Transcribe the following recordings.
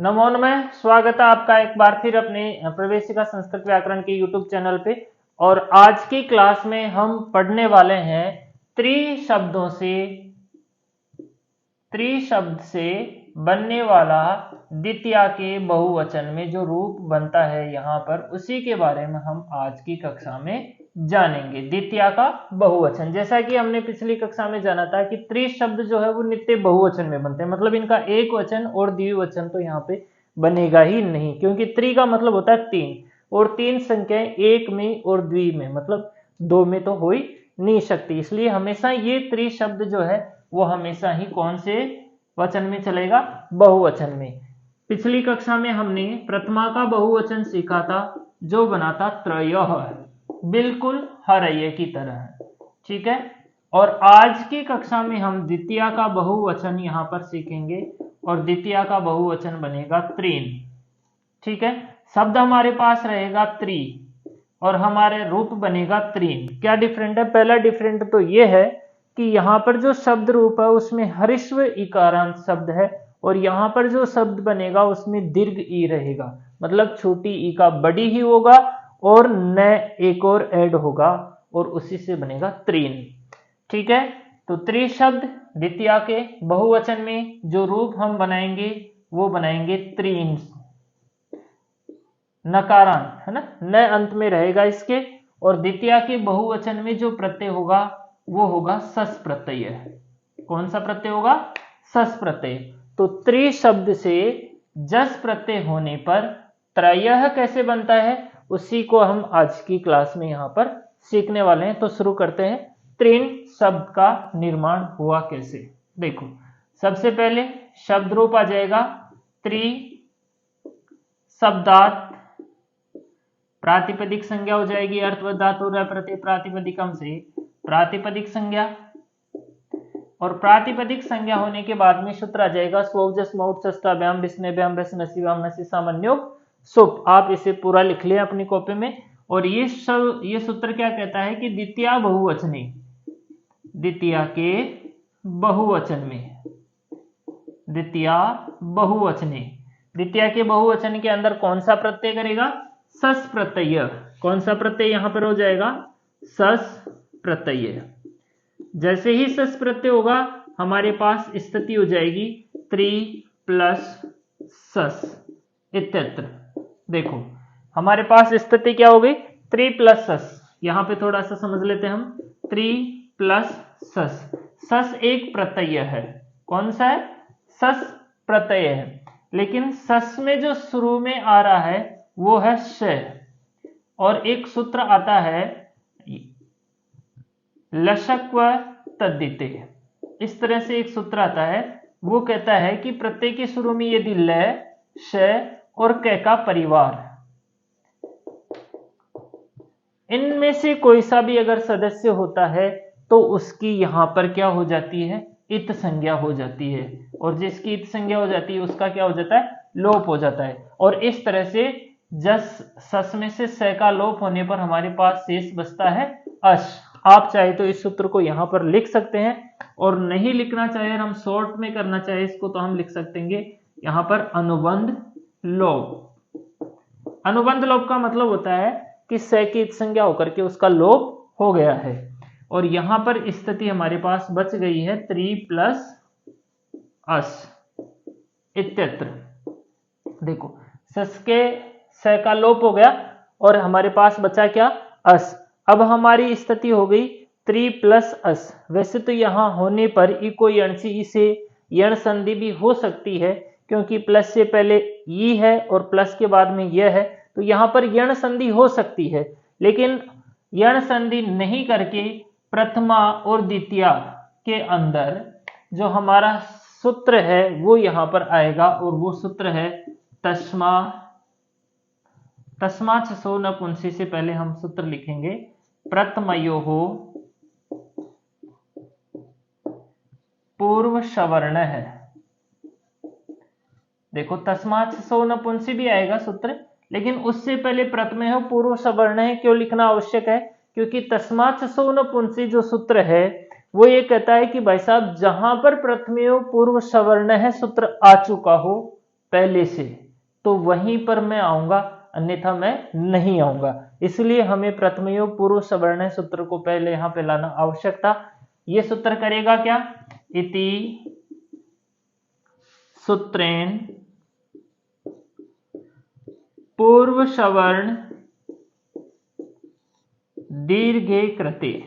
नमो नमः। स्वागत है आपका एक बार फिर अपने प्रवेशिका संस्कृत व्याकरण के YouTube चैनल पे। और आज की क्लास में हम पढ़ने वाले हैं त्रि शब्द से बनने वाला द्वितीया के बहुवचन में जो रूप बनता है यहाँ पर, उसी के बारे में हम आज की कक्षा में जानेंगे। द्वितीया का बहुवचन, जैसा कि हमने पिछली कक्षा में जाना था कि त्रि शब्द जो है वो नित्य बहुवचन में बनते हैं, मतलब इनका एक वचन और द्विवचन तो यहाँ पे बनेगा ही नहीं, क्योंकि त्रि का मतलब होता है तीन, और तीन संख्याएं एक में और द्वि में मतलब दो में तो हो ही नहीं सकती। इसलिए हमेशा ये त्रि शब्द जो है वो हमेशा ही कौन से वचन में चलेगा? बहुवचन में। पिछली कक्षा में हमने प्रथमा का बहुवचन सीखा था जो बना था त्रयः, बिल्कुल हरय की तरह, ठीक है। और आज की कक्षा में हम द्वितीया का बहुवचन यहाँ पर सीखेंगे और द्वितीया का बहुवचन बनेगा त्रीन, ठीक है। शब्द हमारे पास रहेगा त्रि और हमारे रूप बनेगा त्रीन। क्या डिफरेंट है? पहला डिफरेंट तो ये है कि यहाँ पर जो शब्द रूप है उसमें हरिस्व इकारांत शब्द है और यहाँ पर जो शब्द बनेगा उसमें दीर्घ ई रहेगा, मतलब छोटी ई का बड़ी ही होगा और न एक और ऐड होगा और उसी से बनेगा त्रीन, ठीक है। तो त्रि शब्द द्वितीया के बहुवचन में जो रूप हम बनाएंगे वो बनाएंगे त्रीन, नकारांत है ना, न अंत में रहेगा इसके। और द्वितीया के बहुवचन में जो प्रत्यय होगा वो होगा सस प्रत्यय। कौन सा प्रत्यय होगा? सस प्रत्यय। तो त्रि शब्द से जस प्रत्यय होने पर त्रयः कैसे बनता है उसी को हम आज की क्लास में यहाँ पर सीखने वाले हैं। तो शुरू करते हैं। त्रीन शब्द का निर्माण हुआ कैसे? देखो, सबसे पहले शब्द रूप आ जाएगा त्रि शब्दात, प्रातिपदिक संज्ञा हो जाएगी अर्थवत धातु प्रत्यय प्रातिपदिकम से प्रातिपदिक संज्ञा, और प्रातिपदिक संज्ञा होने के बाद में सूत्र आ जाएगा स्वौजस मौट षष्ठाभ्याम विष्णुभ्याम नसीवाम नसी सामान्योग सुप। आप इसे पूरा लिख लिया अपनी कॉपी में। और ये सूत्र क्या कहता है कि द्वितीया बहुवचने, द्वितीया के बहुवचन में, द्वितीया बहुवचने, द्वितीया के बहुवचन के अंदर कौन सा प्रत्यय करेगा? सस प्रत्यय। कौन सा प्रत्यय यहां पर हो जाएगा? सस प्रत्यय। जैसे ही सस प्रत्यय होगा हमारे पास स्थिति हो जाएगी त्रि प्लस सस इत्यत्र। देखो हमारे पास स्थिति क्या हो गई? त्रि प्लस सस। यहां पे थोड़ा सा समझ लेते हैं हम। त्रि प्लस सस, सस एक प्रत्यय है। कौन सा है? सस प्रत्यय है, लेकिन सस में जो शुरू में आ रहा है वो है श, और एक सूत्र आता है लशक्व तद्धिते। इस तरह से एक सूत्र आता है, वो कहता है कि प्रत्यय के शुरू में यदि ल, श और क का परिवार, इनमें से कोई सा भी अगर सदस्य होता है तो उसकी यहां पर क्या हो जाती है? इत संज्ञा हो जाती है। और जिसकी इत संज्ञा हो जाती है उसका क्या हो जाता है? लोप हो जाता है। और इस तरह से जस सस में से स का लोप होने पर हमारे पास शेष बचता है अश। आप चाहे तो इस सूत्र को यहां पर लिख सकते हैं, और नहीं लिखना चाहे, हम शॉर्ट में करना चाहे इसको, तो हम लिख सकते हैं यहां पर अनुबंध लोप। अनुबंध लोप का मतलब होता है कि स की इत संज्ञा होकर के उसका लोप हो गया है। और यहां पर स्थिति हमारे पास बच गई है त्रि प्लस अस इत्यत्र। देखो सस के स का लोप हो गया और हमारे पास बचा क्या? अस। अब हमारी स्थिति हो गई त्रि प्लस अस। वैसे तो यहां होने पर इको यणसी से यण संधि भी हो सकती है, क्योंकि प्लस से पहले ई है और प्लस के बाद में यह है, तो यहां पर यण संधि हो सकती है। लेकिन यण संधि नहीं करके प्रथमा और द्वितीया के अंदर जो हमारा सूत्र है वो यहां पर आएगा, और वो सूत्र है तस्मात् सो नपुंसी से पहले हम सूत्र लिखेंगे प्रथमयोः पूर्व सवर्ण है। देखो तस्मात् सो नपुंसी भी आएगा सूत्र, लेकिन उससे पहले प्रथमयोः पूर्व सवर्ण है। क्यों लिखना आवश्यक है? क्योंकि तस्मात् सो नपुंसी जो सूत्र है वो ये कहता है कि भाई साहब जहां पर प्रथमयोः पूर्व सवर्ण है सूत्र आ चुका हो पहले से, तो वहीं पर मैं आऊंगा, अन्यथा मैं नहीं आऊंगा। इसलिए हमें प्रथमयो पूर्व सवर्ण सूत्र को पहले यहां पे लाना आवश्यक था। ये सूत्र करेगा क्या, इति सूत्रेण पूर्व सवर्ण दीर्घे कृते।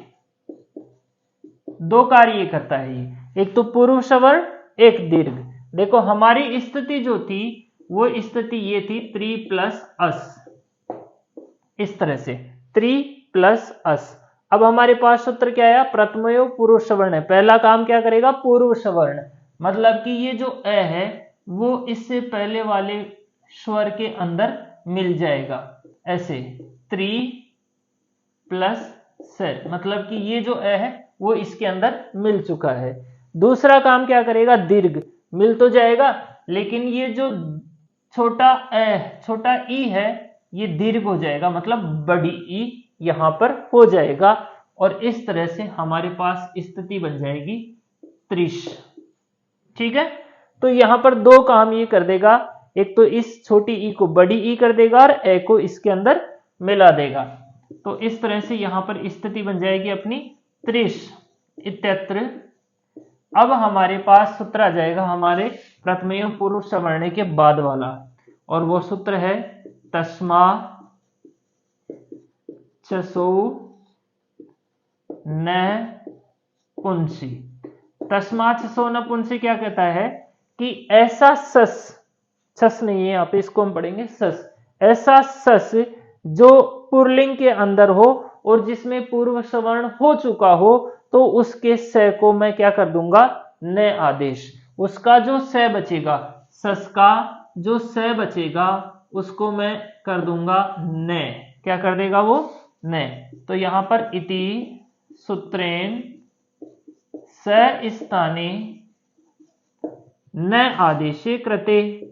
दो कार्य ये करता है ये, एक तो पूर्व सवर्ण, एक दीर्घ। देखो हमारी स्थिति जो थी वो स्थिति ये थी 3 प्लस अस, इस तरह से 3 प्लस अस। अब हमारे पास सूत्र क्या आया, प्रथमयो पूर्व सवर्ण है। पहला काम क्या करेगा, पूर्व सवर्ण, मतलब कि ये जो अ है वो इससे पहले वाले स्वर के अंदर मिल जाएगा, ऐसे 3 प्लस से, मतलब कि ये जो अ है वो इसके अंदर मिल चुका है। दूसरा काम क्या करेगा, दीर्घ, मिल तो जाएगा लेकिन ये जो छोटा छोटा ई है ये दीर्घ हो जाएगा, मतलब बड़ी ई यहां पर हो जाएगा, और इस तरह से हमारे पास स्थिति बन जाएगी 30। ठीक है, तो यहां पर दो काम ये कर देगा, एक तो इस छोटी ई को बड़ी ई कर देगा और ए को इसके अंदर मिला देगा। तो इस तरह से यहां पर स्थिति बन जाएगी अपनी 30 इत्यत्र। अब हमारे पास सूत्र आ जाएगा हमारे प्रथमयो पूर्व सवर्ण के बाद वाला, और वो सूत्र है तस्मा चसो नपुंसी। तस्मा चसो नपुंसी क्या कहता है कि ऐसा सस, सस नहीं है यहाँ पे, इसको हम पढ़ेंगे सस, ऐसा सस जो पुरलिंग के अंदर हो और जिसमें पूर्व सवर्ण हो चुका हो, तो उसके स को मैं क्या कर दूंगा, न आदेश। उसका जो स बचेगा, सस का जो स बचेगा उसको मैं कर दूंगा न, क्या कर देगा वो, न। तो यहां पर इति सूत्रेण स स्थाने न आदेशे कृते,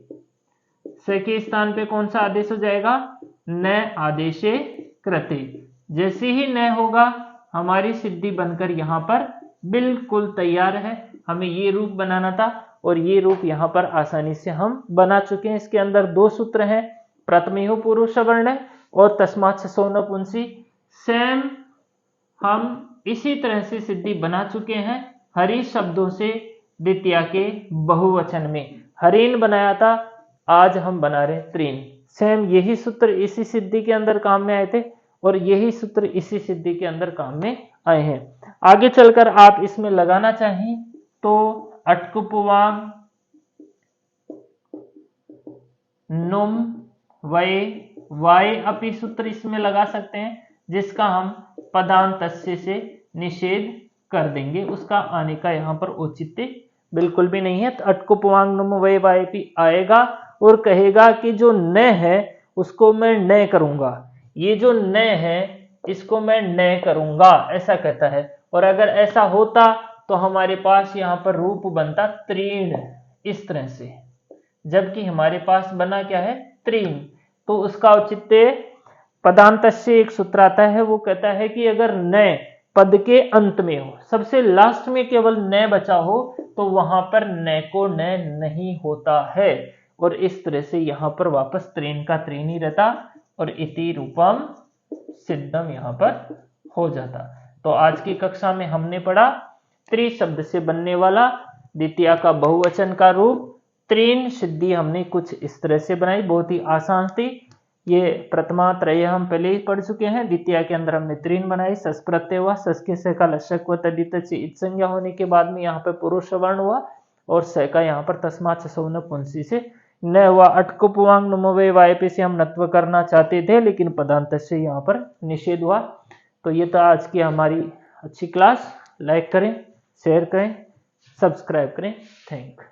स के स्थान पे कौन सा आदेश हो जाएगा, न आदेशे कृते। जैसे ही न होगा हमारी सिद्धि बनकर यहां पर बिल्कुल तैयार है। हमें ये रूप बनाना था और ये रूप यहां पर आसानी से हम बना चुके हैं। इसके अंदर दो सूत्र हैं, प्रथमयो पूर्व सवर्ण और तस्मात् चसो नपुंसी। सेम हम इसी तरह से सिद्धि बना चुके हैं हरि शब्दों से द्वितीया के बहुवचन में। हरिन बनाया था, आज हम बना रहे त्रीन। सेम यही सूत्र इसी सिद्धि के अंदर काम में आए थे और यही सूत्र इसी सिद्धि के अंदर काम में आए हैं। आगे चलकर आप इसमें लगाना चाहें तो अटकुपवाम नुम वय वाय अपि सूत्र इसमें लगा सकते हैं, जिसका हम पदांतस्य से निषेध कर देंगे। उसका आने का यहाँ पर औचित्य बिल्कुल भी नहीं है। तो अटकुपवांग नुम वय वाय अपि आएगा और कहेगा कि जो न है उसको मैं न करूंगा, ये जो न है इसको मैं न करूंगा, ऐसा कहता है। और अगर ऐसा होता तो हमारे पास यहाँ पर रूप बनता त्रीण, इस तरह से, जबकि हमारे पास बना क्या है, त्रीण। तो उसका औचित्य पदांतस्य एक सूत्र आता है, वो कहता है कि अगर न पद के अंत में हो, सबसे लास्ट में केवल न बचा हो, तो वहां पर न को न नहीं होता है। और इस तरह से यहां पर वापस त्रीण का त्रीण ही रहता और इति रूपम सिद्धम यहां पर हो जाता। तो आज की कक्षा में हमने पढ़ा त्रि शब्द से बनने वाला द्वितीया का बहुवचन का रूप त्रीण सिद्धि हमने कुछ इस तरह से बनाई, बहुत ही आसान थी। ये प्रथमा त्रय हम पहले ही पढ़ चुके हैं। द्वितीया के अंदर हमने त्रीण बनाई, सस प्रत्यय हुआ, सस के स का लशक व तदित से इत संज्ञा होने के बाद में यहाँ पे पुरुष सवर्ण हुआ और स का यहाँ पर तस्मात् चसो नपुंसी से न हुआ। अटकुपवांग नुमवे वायपे से हम नत्व करना चाहते थे लेकिन पदांत से यहाँ पर निषेध हुआ। तो ये था आज की हमारी अच्छी क्लास। लाइक करें, शेयर करें, सब्सक्राइब करें। Thank you.